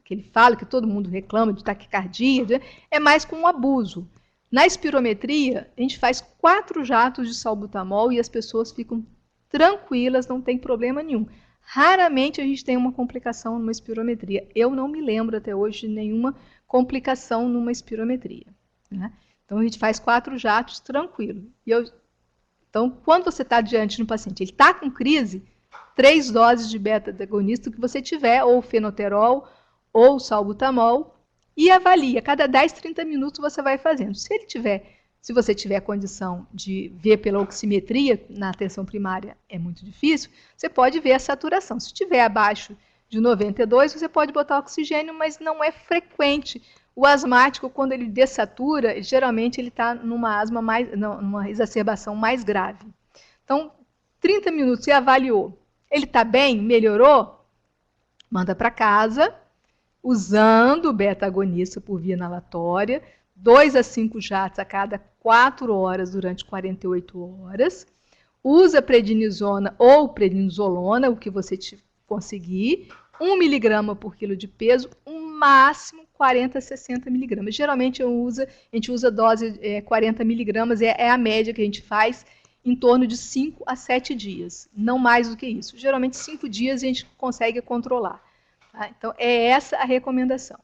ele fala, que todo mundo reclama de taquicardia, é mais com o abuso. Na espirometria, a gente faz 4 jatos de salbutamol e as pessoas ficam tranquilas, não tem problema nenhum. Raramente a gente tem uma complicação numa espirometria. Eu não me lembro até hoje de nenhuma complicação numa espirometria. Né? Então, a gente faz 4 jatos tranquilo. Então, quando você está diante de um paciente, ele está com crise, 3 doses de beta-agonista que você tiver, ou fenoterol, ou salbutamol, e avalia. Cada 10, 30 minutos você vai fazendo. Se você tiver condição de ver pela oximetria, na atenção primária é muito difícil, você pode ver a saturação. Se estiver abaixo de 92, você pode botar oxigênio, mas não é frequente. O asmático, quando ele dessatura, geralmente ele está numa exacerbação mais grave. Então, 30 minutos, você avaliou. Ele está bem? Melhorou? Manda para casa, usando o beta-agonista por via inalatória, 2 a 5 jatos a cada 4 horas durante 48 horas. Usa prednisona ou prednisolona, o que você conseguir. 1 miligrama por quilo de peso, máximo 40 a 60 miligramas. Geralmente a gente usa dose 40 miligramas, é a média que a gente faz em torno de 5 a 7 dias, não mais do que isso. Geralmente 5 dias a gente consegue controlar. Tá? Então é essa a recomendação.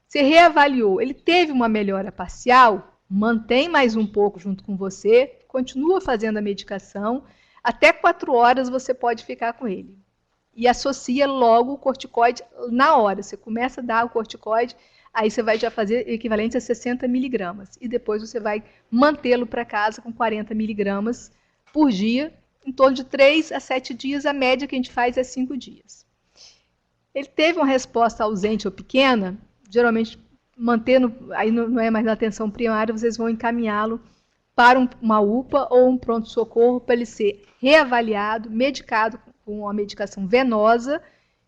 Você reavaliou, ele teve uma melhora parcial, mantém mais um pouco junto com você, continua fazendo a medicação, até 4 horas você pode ficar com ele. E associa logo o corticoide na hora. Você começa a dar o corticoide, aí você vai já fazer equivalente a 60 miligramas. E depois você vai mantê-lo para casa com 40 miligramas por dia, em torno de 3 a 7 dias. A média que a gente faz é 5 dias. Ele teve uma resposta ausente ou pequena, geralmente mantendo, aí não é mais na atenção primária, vocês vão encaminhá-lo para uma UPA ou um pronto-socorro para ele ser reavaliado, medicado com uma medicação venosa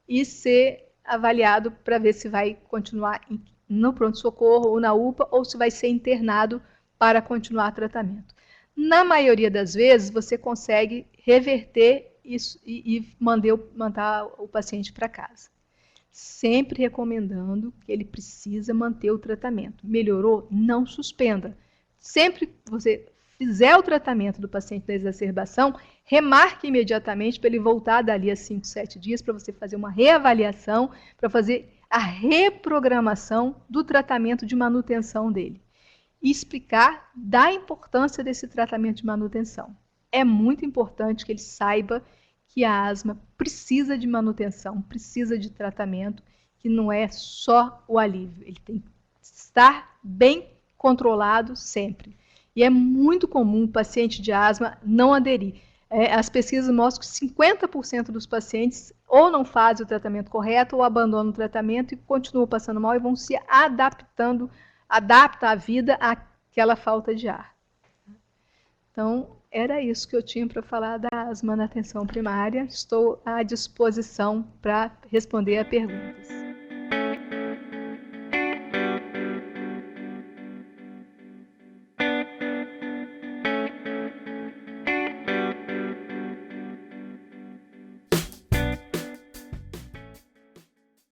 e ser avaliado para ver se vai continuar no pronto-socorro ou na UPA ou se vai ser internado para continuar tratamento. Na maioria das vezes, você consegue reverter isso e mandar o paciente para casa. Sempre recomendando que ele precisa manter o tratamento. Melhorou? Não suspenda. Sempre que você fizer o tratamento do paciente da exacerbação, remarque imediatamente para ele voltar dali a 5, 7 dias, para você fazer uma reavaliação, para fazer a reprogramação do tratamento de manutenção dele. E explicar da importância desse tratamento de manutenção. É muito importante que ele saiba que a asma precisa de manutenção, precisa de tratamento, que não é só o alívio. Ele tem que estar bem controlado sempre. E é muito comum o paciente de asma não aderir. As pesquisas mostram que 50% dos pacientes ou não fazem o tratamento correto ou abandonam o tratamento e continuam passando mal e vão se adaptando, adapta a vida àquela falta de ar. Então, era isso que eu tinha para falar da asma na atenção primária. Estou à disposição para responder a perguntas.